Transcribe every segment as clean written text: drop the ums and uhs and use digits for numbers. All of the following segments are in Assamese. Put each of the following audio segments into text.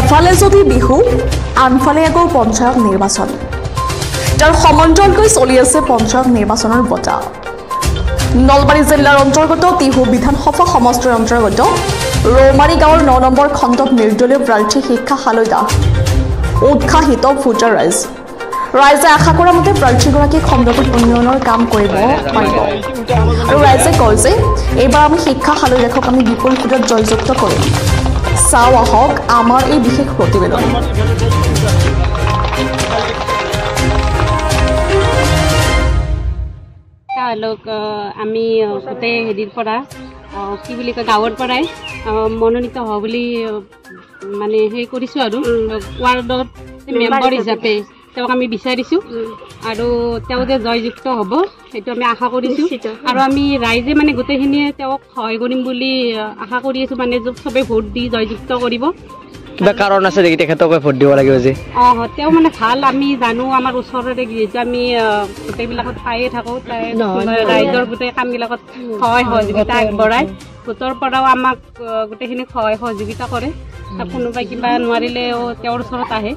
এফালে যদি বিহু আনফালে আকৌ পঞ্চায়ত নিৰ্বাচন তাৰ সমান্তৰালকৈ চলি আছে পঞ্চায়ত নিৰ্বাচনৰ বঁটা নলবাৰী জিলাৰ অন্তৰ্গত তিহু বিধানসভা সমষ্টিৰ অন্তৰ্গত ৰৌমাৰী গাঁৱৰ 9 নম্বৰ খণ্ডত নিৰ্দলীয় প্ৰাৰ্থী শিক্ষা হালৈদা উৎসাহিত ভোটাৰ ৰাইজে আশা কৰা মতে প্ৰাৰ্থীগৰাকী খণ্ডটোত উন্নয়নৰ কাম কৰিব পাৰিব আৰু ৰাইজে কয় যে এইবাৰ আমি শিক্ষা হালৈদাক আমি বিপুল ভোটত জয়যুক্ত কৰিম চাও আহক আমাৰ এই বিশেষ প্ৰতিবেদন আমি গোটেই হেৰিৰ পৰা কি বুলি কয় গাঁৱৰ পৰাই মনোনীত হোৱা বুলি মানে সেই কৰিছোঁ আৰু ৱাৰ্ডত মেম্বাৰ হিচাপে তেওঁক আমি বিচাৰিছোঁ আৰু তেওঁ যে জয়যুক্ত হ'ব সেইটো আমি আশা কৰিছোঁ আৰু আমি ৰাইজে মানে গোটেইখিনিয়ে তেওঁক সহায় কৰিম বুলি আশা কৰি আছোঁ মানে চবেই ভোট দি জয়যুক্ত কৰিব কিবা কাৰণ আছে নেকি তেখেতকে ভোট দিব লাগিব যে তেওঁ মানে ভাল আমি জানো আমাৰ ওচৰতে যিহেতু আমি গোটেইবিলাকত পায়ে থাকোঁ ৰাইজৰ গোটেই কামবিলাকত সহায় সহযোগিতা আগবঢ়াই ভোটৰ পৰাও আমাক গোটেইখিনি সহায় সহযোগিতা কৰে কোনোবাই কিবা নোৱাৰিলেও তেওঁৰ ওচৰত আহে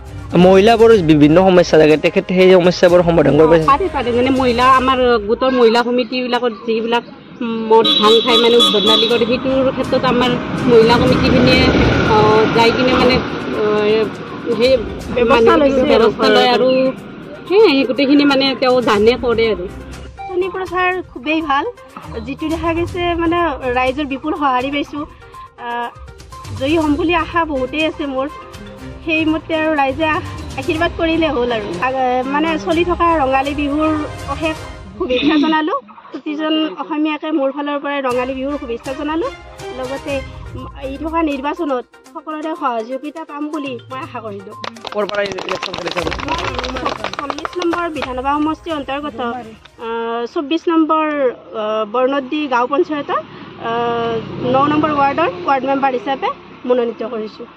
মহিলাবোৰৰ বিভিন্ন সমস্যা থাকে তেখেতে সেই সমস্যাবোৰ সমাধান কৰিব পাৰে যেনে মহিলা আমাৰ গোটৰ মহিলা সমিতিবিলাকত যিবিলাক মদ ভাং খাই মানে উদ্বোধনী কৰে সেইটোৰ ক্ষেত্ৰত আমাৰ মহিলা কমিটিখিনিয়ে যাই কিনে মানে সেই ব্যৱস্থা লয় আৰু সেই গোটেইখিনি মানে তেওঁ জানে কৰে আৰু প্ৰচাৰ খুবেই ভাল যিটো দেখা গৈছে মানে ৰাইজৰ বিপুল সঁহাৰি পাইছোঁ জয়ী হ'ম বুলি আশা বহুতেই আছে মোৰ সেইমতে আৰু ৰাইজে আশীৰ্বাদ কৰিলে হ'ল আৰু মানে চলি থকা ৰঙালী বিহুৰ অশেষ শুভেচ্ছা জনালোঁ প্ৰতিজন অসমীয়াকে মোৰ ফালৰ পৰাই ৰঙালী বিহুৰ শুভেচ্ছা জনালোঁ লগতে এই থকা নিৰ্বাচনত সকলোৰে সহযোগিতা পাম বুলি মই আশা কৰিলোঁ 40 নম্বৰ বিধানসভা সমষ্টিৰ অন্তৰ্গত 24 নম্বৰ বৰ্ণদ্দি গাঁও পঞ্চায়তৰ 9 নম্বৰ ৱাৰ্ডৰ ৱাৰ্ড মেম্বাৰ হিচাপে মনোনীত কৰিছোঁ